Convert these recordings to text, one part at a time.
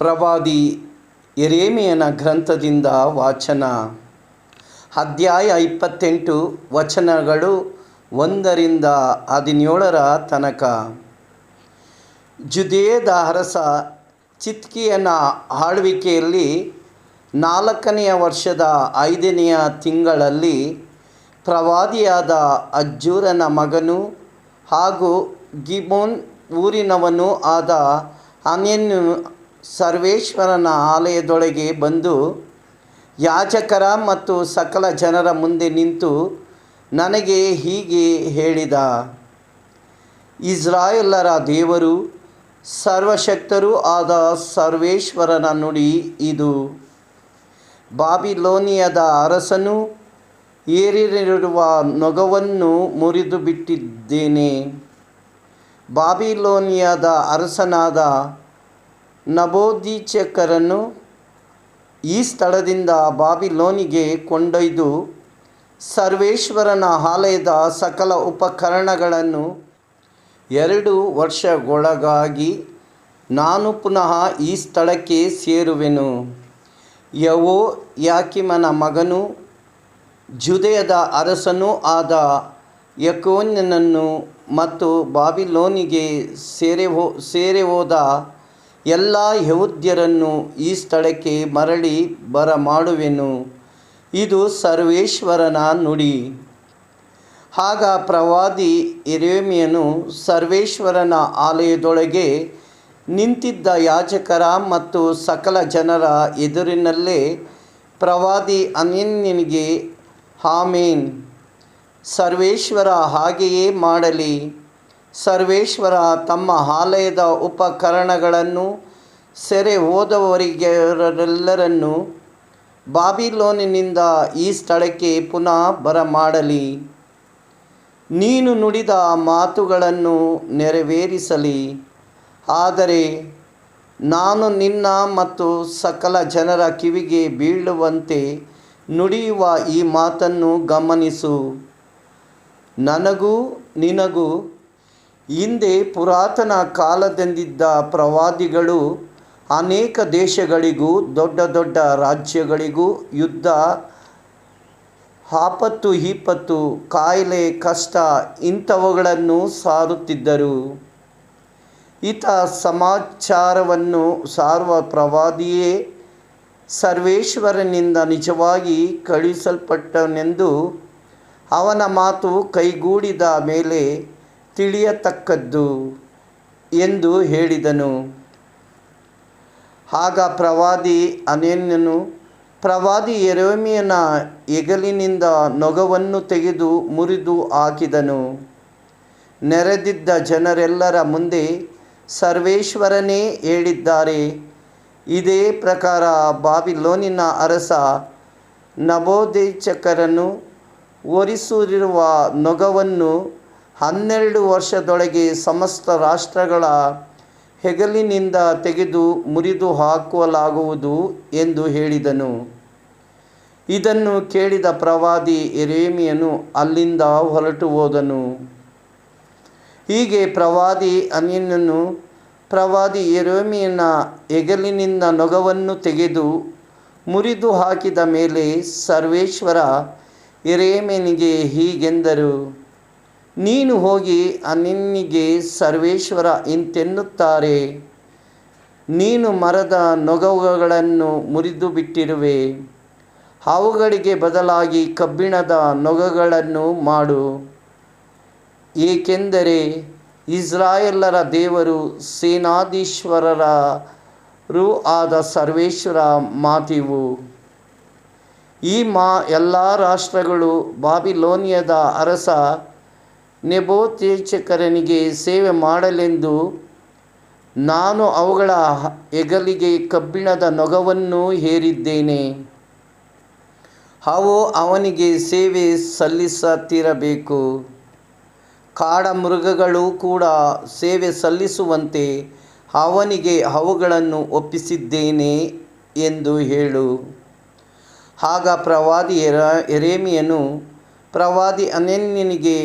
ಪ್ರವಾದಿ ಯೆರೆಮೀಯನ ಗ್ರಂಥದಿಂದ ವಾಚನ. ಅಧ್ಯಾಯ 28 ವಚನಗಳು 1ರಿಂದ 17 ತನಕ. ಜುದೇಯದ ಅರಸ ಚಿದ್ಕೀಯನ ಆಳ್ವಿಕೆಯಲ್ಲಿ 4ನೆಯ ವರ್ಷದ 5ನೆಯ ತಿಂಗಳಲ್ಲಿ ಪ್ರವಾದಿಯಾದ ಅಜ್ಜೂರನ ಮಗನೂ ಹಾಗೂ ಗಿಬ್ಯೋನ್ ಊರಿನವನೂ ಆದ ಹನನ್ಯನು ಸರ್ವೇಶ್ವರನ ಆಲಯದೊಳಗೆ ಬಂದು ಯಾಜಕರ ಮತ್ತು ಸಕಲ ಜನರ ಮುಂದೆ ನಿಂತು ನನಗೆ ಹೀಗೆ ಹೇಳಿದ: ಇಸ್ರಾಯೇಲರ ದೇವರು, ಸರ್ವಶಕ್ತರೂ ಆದ ಸರ್ವೇಶ್ವರನ ನುಡಿ ಇದು. ಬಾಬಿಲೋನಿಯದ ಅರಸನು ಏರಿರುವ ನೊಗವನ್ನು ಮುರಿದು ಬಿಟ್ಟಿದ್ದೇನೆ. ಬಾಬಿಲೋನಿಯದ ಅರಸನಾದ ನಬೂಕದ್ನೆಚ್ಚರನು ಈ ಸ್ಥಳದಿಂದ ಬಾಬಿಲೋನಿಗೆ ಕೊಂಡೊಯ್ದು ಸರ್ವೇಶ್ವರನ ಆಲಯದ ಸಕಲ ಉಪಕರಣಗಳನ್ನು 2 ವರ್ಷಗಳೊಳಗಾಗಿ ನಾನು ಪುನಃ ಈ ಸ್ಥಳಕ್ಕೆ ಸೇರುವೆನು. ಯೆಹೋಯಾಕೀಮನ ಮಗನೂ ಜುದೇಯದ ಅರಸನೂ ಆದ ಯೆಕೊನ್ಯನನ್ನು ಮತ್ತು ಬಾಬಿಲೋನಿಗೆ ಸೆರೆಹೋದ ಎಲ್ಲ ಯೆಹೂದ್ಯರನ್ನು ಈ ಸ್ಥಳಕ್ಕೆ ಮರಳಿ ಬರಮಾಡುವೆನು. ಇದು ಸರ್ವೇಶ್ವರನ ನುಡಿ. ಆಗ ಪ್ರವಾದಿ ಯೆರೆಮೀಯನು ಸರ್ವೇಶ್ವರನ ಆಲಯದೊಳಗೆ ನಿಂತಿದ್ದ ಯಾಜಕರ ಮತ್ತು ಸಕಲ ಜನರ ಎದುರಿನಲ್ಲೇ ಪ್ರವಾದಿ ಹನನ್ಯನಿಗೆ, ಆಮೆನ್, ಸರ್ವೇಶ್ವರ ಹಾಗೆಯೇ ಮಾಡಲಿ. ಸರ್ವೇಶ್ವರ ತಮ್ಮ ಆಲಯದ ಉಪಕರಣಗಳನ್ನು ಸೆರೆ ಹೋದವರೆಲ್ಲರನ್ನು ಬಾಬಿಲೋನಿನಿಂದ ಈ ಸ್ಥಳಕ್ಕೆ ಪುನಃ ಬರಮಾಡಲಿ. ನೀನು ನುಡಿದ ಮಾತುಗಳನ್ನು ನೆರವೇರಿಸಲಿ. ಆದರೆ ನಾನು ನಿನ್ನ ಮತ್ತು ಸಕಲ ಜನರ ಕಿವಿಗೆ ಬೀಳುವಂತೆ ನುಡಿಯುವ ಈ ಮಾತನ್ನು ಗಮನಿಸು. ನನಗೂ ನಿನಗೂ ಹಿಂದೆ ಪುರಾತನ ಕಾಲದಿಂದಿದ್ದ ಪ್ರವಾದಿಗಳು ಅನೇಕ ದೇಶಗಳಿಗೂ ದೊಡ್ಡ ದೊಡ್ಡ ರಾಜ್ಯಗಳಿಗೂ ಯುದ್ಧ, ಆಪತ್ತು ವಿಪತ್ತು, ಕಾಯಿಲೆ, ಕಷ್ಟ ಇಂಥವುಗಳನ್ನು ಸಾರುತ್ತಿದ್ದರು. ಹಿತ ಸಮಾಚಾರವನ್ನು ಸಾರುವ ಪ್ರವಾದಿಯೇ ಸರ್ವೇಶ್ವರನಿಂದ ನಿಜವಾಗಿ ಕಳುಹಿಸಲ್ಪಟ್ಟನೆಂದು ಅವನ ಮಾತು ಕೈಗೂಡಿದ ಮೇಲೆ ತಿಳಿಯತಕ್ಕದ್ದು ಎಂದು ಹೇಳಿದನು. ಆಗ ಪ್ರವಾದಿ ಹನನ್ಯನು ಪ್ರವಾದಿ ಯೆರೆಮೀಯನ ಹೆಗಲಿನಿಂದ ನೊಗವನ್ನು ತೆಗೆದು ಮುರಿದು ಹಾಕಿದನು. ನೆರೆದಿದ್ದ ಜನರೆಲ್ಲರ ಮುಂದೆ ಸರ್ವೇಶ್ವರನೇ ಹೇಳಿದ್ದಾರೆ, ಇದೇ ಪ್ರಕಾರ ಬಾಬಿಲೋನಿನ ಅರಸ ನಬೂಕದ್ನೆಚ್ಚರನು ಹೊರಿಸಿರುವ ನೊಗವನ್ನು 12 ವರ್ಷದೊಳಗೆ ಸಮಸ್ತ ರಾಷ್ಟ್ರಗಳ ಹೆಗಲಿನಿಂದ ತೆಗೆದು ಮುರಿದು ಹಾಕಲಾಗುವುದು ಎಂದು ಹೇಳಿದನು. ಇದನ್ನು ಕೇಳಿದ ಪ್ರವಾದಿ ಯೆರೆಮೀಯನು ಅಲ್ಲಿಂದ ಹೊರಟು ಹೋದನು. ಹೀಗೆ ಪ್ರವಾದಿ ಹನನ್ಯನು ಪ್ರವಾದಿ ಯೆರೆಮೀಯನ ಹೆಗಲಿನಿಂದ ನೊಗವನ್ನು ತೆಗೆದು ಮುರಿದು ಹಾಕಿದ ಮೇಲೆ ಸರ್ವೇಶ್ವರ ಯೆರೆಮೀಯನಿಗೆ ಹೀಗೆಂದರು: ನೀನು ಹೋಗಿ ಹನನ್ಯನಿಗೆ ಸರ್ವೇಶ್ವರ ಇಂತೆನ್ನುತ್ತಾರೆ, ನೀನು ಮರದ ನೊಗಗಳನ್ನು ಮುರಿದು ಬಿಟ್ಟಿರುವೆ. ಅವುಗಳಿಗೆ ಬದಲಾಗಿ ಕಬ್ಬಿಣದ ನೊಗಗಳನ್ನು ಮಾಡು. ಏಕೆಂದರೆ ಇಸ್ರಾಯೇಲರ ದೇವರು, ಸೇನಾಧೀಶ್ವರರೂ ಆದ ಸರ್ವೇಶ್ವರ ಮಾತಿವು. ಈ ಎಲ್ಲ ರಾಷ್ಟ್ರಗಳು ಬಾಬಿಲೋನಿಯದ ಅರಸ ನೆಬೂಕದ್ನೆಚ್ಚರನಿಗೆ ಸೇವೆ ಮಾಡಲೆಂದು ನಾನು ಅವುಗಳ ಹೆಗಲಿಗೆ ಕಬ್ಬಿಣದ ನೊಗವನ್ನು ಹೇರಿದ್ದೇನೆ. ಅವು ಅವನಿಗೆ ಸೇವೆ ಸಲ್ಲಿಸುತ್ತಿರಬೇಕು. ಕಾಡಮೃಗಗಳು ಕೂಡ ಸೇವೆ ಸಲ್ಲಿಸುವಂತೆ ಅವನಿಗೆ ಅವುಗಳನ್ನು ಒಪ್ಪಿಸಿದ್ದೇನೆ ಎಂದು ಹೇಳು. ಆಗ ಪ್ರವಾದಿ ಯೆರೆಮೀಯನು ಪ್ರವಾದಿ ಹನನ್ಯನಿಗೆ,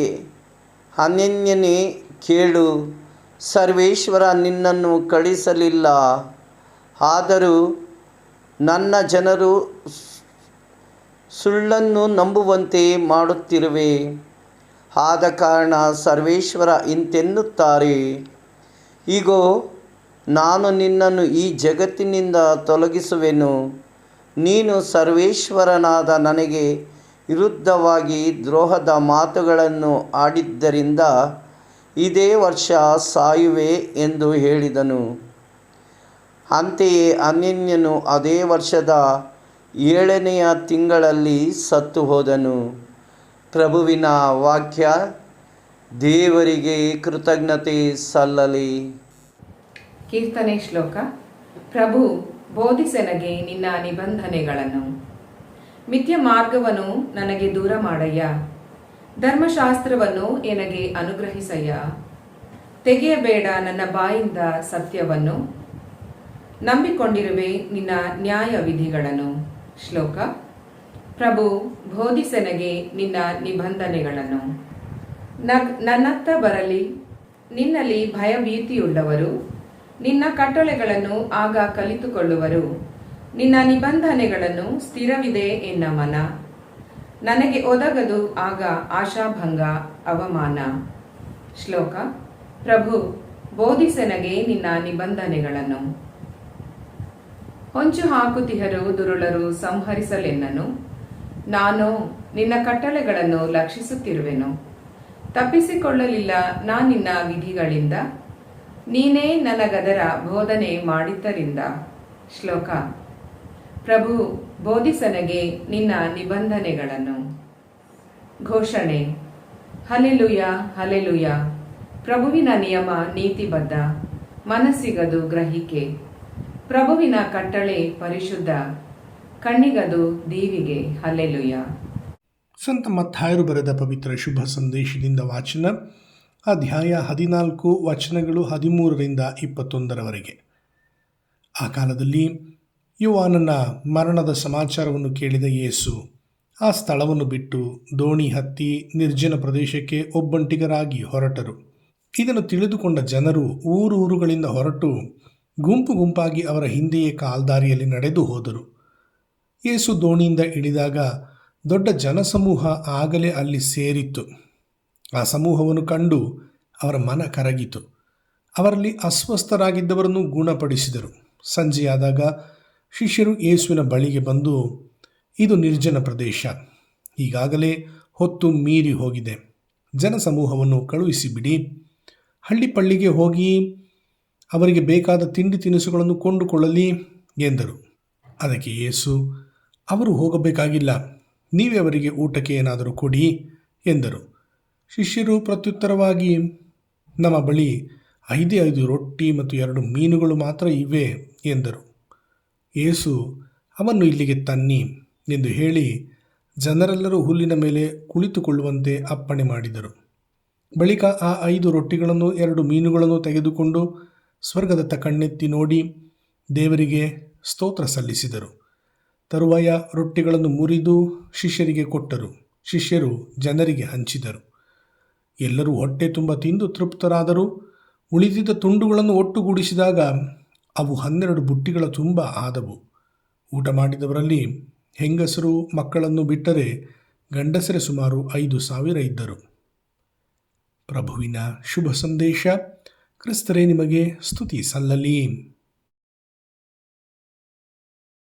ಹನನ್ಯನೇ ಕೇಳು, ಸರ್ವೇಶ್ವರ ನಿನ್ನನ್ನು ಕಳುಹಿಸಲಿಲ್ಲ. ಆದರೂ ನನ್ನ ಜನರು ಸುಳ್ಳನ್ನು ನಂಬುವಂತೆ ಮಾಡುತ್ತಿರುವೆ. ಆದ ಕಾರಣ ಸರ್ವೇಶ್ವರ ಇಂತೆನ್ನುತ್ತಾರೆ, ಇಗೋ, ನಾನು ನಿನ್ನನ್ನು ಈ ಜಗತ್ತಿನಿಂದ ತೊಲಗಿಸುವೆನು. ನೀನು ಸರ್ವೇಶ್ವರನಾದ ನನಗೆ ವಿರುದ್ಧವಾಗಿ ದ್ರೋಹದ ಮಾತುಗಳನ್ನು ಆಡಿದ್ದರಿಂದ ಇದೇ ವರ್ಷ ಸಾಯುವೆ ಎಂದು ಹೇಳಿದನು. ಅಂತೆಯೇ ಅನನ್ಯನು ಅದೇ ವರ್ಷದ 7ನೆಯ ತಿಂಗಳಲ್ಲಿ ಸತ್ತು ಹೋದನು. ಪ್ರಭುವಿನ ವಾಕ್ಯ. ದೇವರಿಗೆ ಕೃತಜ್ಞತೆ ಸಲ್ಲಲಿ. ಕೀರ್ತನೆ ಶ್ಲೋಕ. ಪ್ರಭು, ಬೋಧಿಸೆನಗೆ ನಿನ್ನ ನಿಬಂಧನೆಗಳನ್ನು. ಮಿಥ್ಯ ಮಾರ್ಗವನ್ನು ನನಗೆ ದೂರ ಮಾಡಯ್ಯ. ಧರ್ಮಶಾಸ್ತ್ರವನ್ನು ಎನಗೆ ಅನುಗ್ರಹಿಸಯ್ಯ. ತೆಗೆಯಬೇಡ ನನ್ನ ಬಾಯಿಂದ ಸತ್ಯವನ್ನು. ನಂಬಿಕೊಂಡಿರುವೆ ನಿನ್ನ ನ್ಯಾಯ ವಿಧಿಗಳನ್ನು. ಶ್ಲೋಕ. ಪ್ರಭು, ಬೋಧಿಸೆನಗೆ ನಿನ್ನ ನಿಬಂಧನೆಗಳನ್ನು. ನನ್ನತ್ತ ಬರಲಿ ನಿನ್ನಲ್ಲಿ ಭಯಭೀತಿಯುಳ್ಳವರು. ನಿನ್ನ ಕಟ್ಟಳೆಗಳನ್ನು ಆಗ ಕಲಿತುಕೊಳ್ಳುವರು. ನಿನ್ನ ನಿಬಂಧನೆಗಳನ್ನು ಸ್ಥಿರವಿದೆ ಎನ್ನ ಮನ. ನನಗೆ ಒದಗದು ಆಗ ಆಶಾಭಂಗ ಅವಮಾನ. ಶ್ಲೋಕ. ಪ್ರಭು, ಬೋಧಿಸೆನಗೆ ನಿನ್ನ ನಿಬಂಧನೆಗಳನ್ನು. ಹೊಂಚು ಹಾಕುತಿಹರು ದುರುಳರು ಸಂಹರಿಸಲೆನ್ನನು. ನಾನು ನಿನ್ನ ಕಟ್ಟಳೆಗಳನ್ನು ಲಕ್ಷಿಸುತ್ತಿರುವೆನು. ತಪ್ಪಿಸಿಕೊಳ್ಳಲಿಲ್ಲ ನಿನ್ನ ವಿಧಿಗಳಿಂದ. ನೀನೇ ನನಗದರ ಬೋಧನೆ ಮಾಡಿದ್ದರಿಂದ. ಶ್ಲೋಕ. ಪ್ರಭು, ಬೋಧಿಸನಗೆ ನಿನ್ನ ನಿಬಂಧನೆಗಳನ್ನು. ಘೋಷಣೆ. Hallelujah, hallelujah. ಪ್ರಭುವಿನ ನಿಯಮ ನೀತಿಬದ್ಧ, ಮನಸ್ಸಿಗದು ಗ್ರಹಿಕೆ. ಪ್ರಭುವಿನ ಕಟ್ಟಳೆ ಪರಿಶುದ್ಧ, ಕಣ್ಣಿಗದು ದೀವಿಗೆ. ಹಲ್ಲೆಲೂಯ. ಸಂತ ಮತ್ತಾಯರು ಬರೆದ ಪವಿತ್ರ ಶುಭ ಸಂದೇಶದಿಂದ ವಾಚನ. ಅಧ್ಯಾಯ 14, ವಚನಗಳು 13ರಿಂದ 21ರವರೆಗೆ. ಆ ಕಾಲದಲ್ಲಿ ಯೋಹಾನನ ಮರಣದ ಸಮಾಚಾರವನ್ನು ಕೇಳಿದ ಯೇಸು ಆ ಸ್ಥಳವನ್ನು ಬಿಟ್ಟು ದೋಣಿ ಹತ್ತಿ ನಿರ್ಜನ ಪ್ರದೇಶಕ್ಕೆ ಒಬ್ಬಂಟಿಗರಾಗಿ ಹೊರಟರು. ಇದನ್ನು ತಿಳಿದುಕೊಂಡ ಜನರು ಊರೂರುಗಳಿಂದ ಹೊರಟು ಗುಂಪು ಗುಂಪಾಗಿ ಅವರ ಹಿಂದೆಯೇ ಕಾಲ್ದಾರಿಯಲ್ಲಿ ನಡೆದು ಹೋದರು. ಯೇಸು ದೋಣಿಯಿಂದ ಇಳಿದಾಗ ದೊಡ್ಡ ಜನಸಮೂಹ ಆಗಲೇ ಅಲ್ಲಿ ಸೇರಿತ್ತು. ಆ ಸಮೂಹವನ್ನು ಕಂಡು ಅವರ ಮನ ಕರಗಿತು. ಅವರಲ್ಲಿ ಅಸ್ವಸ್ಥರಾಗಿದ್ದವರನ್ನು ಗುಣಪಡಿಸಿದರು. ಸಂಜೆಯಾದಾಗ ಶಿಷ್ಯರು ಯೇಸುವಿನ ಬಳಿಗೆ ಬಂದು, ಇದು ನಿರ್ಜನ ಪ್ರದೇಶ, ಈಗಾಗಲೇ ಹೊತ್ತು ಮೀರಿ ಹೋಗಿದೆ. ಜನಸಮೂಹವನ್ನು ಕಳುಹಿಸಿಬಿಡಿ. ಹಳ್ಳಿಪಳ್ಳಿಗೆ ಹೋಗಿ ಅವರಿಗೆ ಬೇಕಾದ ತಿಂಡಿ ತಿನಿಸುಗಳನ್ನು ಕೊಂಡುಕೊಳ್ಳಲಿ ಎಂದರು. ಅದಕ್ಕೆ ಯೇಸು, ಅವರು ಹೋಗಬೇಕಾಗಿಲ್ಲ, ನೀವೇ ಅವರಿಗೆ ಊಟಕ್ಕೆ ಏನಾದರೂ ಕೊಡಿ ಎಂದರು. ಶಿಷ್ಯರು ಪ್ರತ್ಯುತ್ತರವಾಗಿ, ನಮ್ಮ ಬಳಿ 5 ರೊಟ್ಟಿ ಮತ್ತು 2 ಮೀನುಗಳು ಮಾತ್ರ ಇವೆ ಎಂದರು. ಯೇಸು, ಅವನ್ನು ಇಲ್ಲಿಗೆ ತನ್ನಿ ಎಂದು ಹೇಳಿ ಜನರೆಲ್ಲರೂ ಹುಲ್ಲಿನ ಮೇಲೆ ಕುಳಿತುಕೊಳ್ಳುವಂತೆ ಅಪ್ಪಣೆ ಮಾಡಿದರು. ಬಳಿಕ ಆ 5 ರೊಟ್ಟಿಗಳನ್ನು 2 ಮೀನುಗಳನ್ನು ತೆಗೆದುಕೊಂಡು ಸ್ವರ್ಗದತ್ತ ಕಣ್ಣೆತ್ತಿ ನೋಡಿ ದೇವರಿಗೆ ಸ್ತೋತ್ರ ಸಲ್ಲಿಸಿದರು. ತರುವಾಯ ರೊಟ್ಟಿಗಳನ್ನು ಮುರಿದು ಶಿಷ್ಯರಿಗೆ ಕೊಟ್ಟರು. ಶಿಷ್ಯರು ಜನರಿಗೆ ಹಂಚಿದರು. ಎಲ್ಲರೂ ಹೊಟ್ಟೆ ತುಂಬ ತಿಂದು ತೃಪ್ತರಾದರು. ಉಳಿದಿದ್ದ ತುಂಡುಗಳನ್ನು ಒಟ್ಟುಗೂಡಿಸಿದಾಗ ಅವು 12 ಬುಟ್ಟಿಗಳ ತುಂಬ ಆದವು. ಊಟ ಮಾಡಿದವರಲ್ಲಿ ಹೆಂಗಸರು ಮಕ್ಕಳನ್ನು ಬಿಟ್ಟರೆ ಗಂಡಸರೇ ಸುಮಾರು 5,000 ಇದ್ದರು. ಪ್ರಭುವಿನ ಶುಭ ಸಂದೇಶ. ಕ್ರಿಸ್ತರೇ ನಿಮಗೆ ಸ್ತುತಿ ಸಲ್ಲಲಿ.